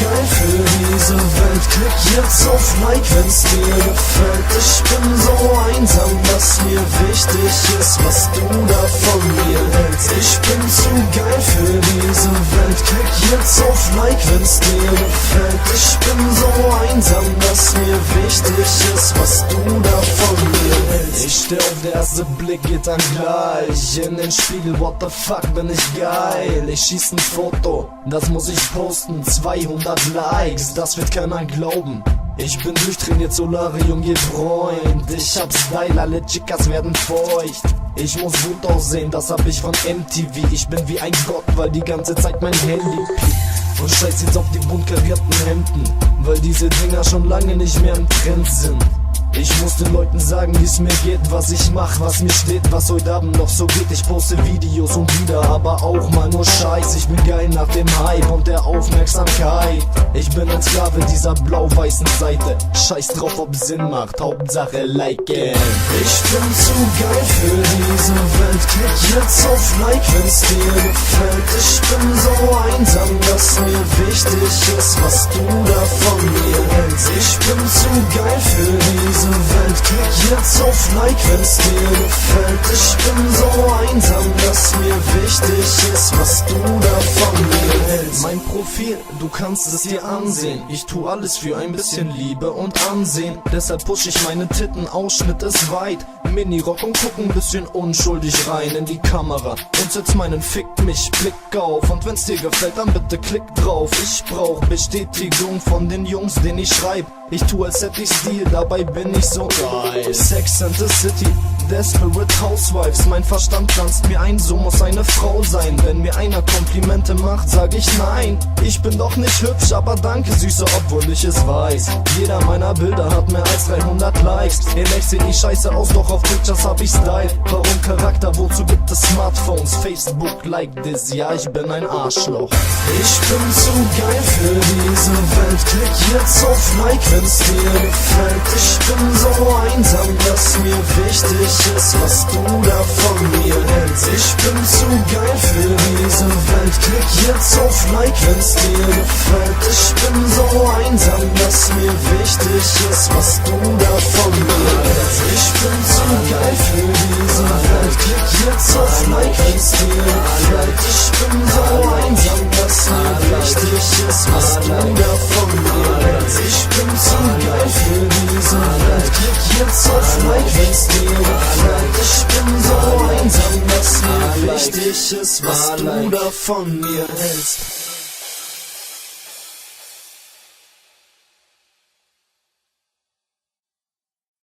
geil für diese Welt. Klick jetzt auf Like, wenn's dir gefällt. Ich bin so einsam, dass mir wichtig ist, was du da von mir hältst. Ich bin zu geil für diese Welt. Klick jetzt auf Like, wenn's dir gefällt. Ich bin so einsam, dass mir wichtig ist, was du da von mir hältst. Ich steh auf, der erste Blick geht dann gleich in den Spiegel. What the fuck, bin ich geil. Ich schieß ein Foto, das muss ich posten. 200 Likes, das wird keiner glauben. Ich bin durchtrainiert, Solarium geht Freund. Ich hab Style, alle Chicas werden feucht. Ich muss gut aussehen, das hab ich von MTV. Ich bin wie ein Gott, weil die ganze Zeit mein Handy piept. Und scheiß jetzt auf die bunt karierten Hemden, weil diese Dinger schon lange nicht mehr im Trend sind. Ich muss den Leuten sagen, wie's mir geht, was ich mach, was mir steht, was heute Abend noch so geht. Ich poste Videos und wieder, aber auch mal nur Scheiß. Ich bin geil nach dem Hype und der Aufmerksamkeit. Ich bin ein Sklave dieser blau-weißen Seite. Scheiß drauf, ob Sinn macht, Hauptsache liken. Ich bin zu geil für diese Welt. Klick jetzt auf Like, wenn's dir gefällt. Ich bin so einsam, dass mir wichtig ist, was du da von mir hältst. Ich bin zu geil für diese Welt. Klick jetzt auf Like, wenn's dir gefällt. Ich bin so einsam, dass mir wichtig ist, was du da von mir hältst. Mein Profil, du kannst es dir ansehen. Ich tu alles für ein bisschen Liebe und Ansehen. Deshalb push ich meine Titten, Ausschnitt ist weit. Mini-Rock und guck ein bisschen unschuldig rein in die Kamera und setz meinen Fick mich Blick auf. Und wenn's dir gefällt, dann bitte klick drauf. Ich brauch Bestätigung von den Jungs, denen ich schreib. Ich tu als hätte ich Stil, dabei bin ich so geil. Sex and the City, Desperate Housewives. Mein Verstand pflanzt mir ein, so muss eine Frau sein. Wenn mir einer Komplimente macht, sag ich nein. Ich bin doch nicht hübsch, aber danke Süße, obwohl ich es weiß. Jeder meiner Bilder hat mehr als 300 Likes. In echt seh ich scheiße aus, doch auf Pictures hab ich Style. Warum Charakter, wozu gibt es Smartphones? Facebook like this, ja ich bin ein Arschloch. Ich bin zu geil für diese Welt. Klick jetzt auf Like, wenn's dir gefällt. Ich bin so einsam, dass mir wichtig ist, was du da von mir hältst. Ich bin zu geil für diese Welt. Klick jetzt auf Like, wenn's dir gefällt. Ich bin so einsam, dass mir wichtig ist, was du da von mir hältst. Ich bin zu geil für diese Welt. Klick jetzt auf Like, wenn's dir gefällt. Ich bin so einsam, dass mir wichtig ist, was du da von mir hältst. Ich bin zu geil für diese Welt. Klick jetzt auf Like, wenn's dir gefällt. Ich bin so einsam, dass mir wichtig ist, was du da von mir hältst.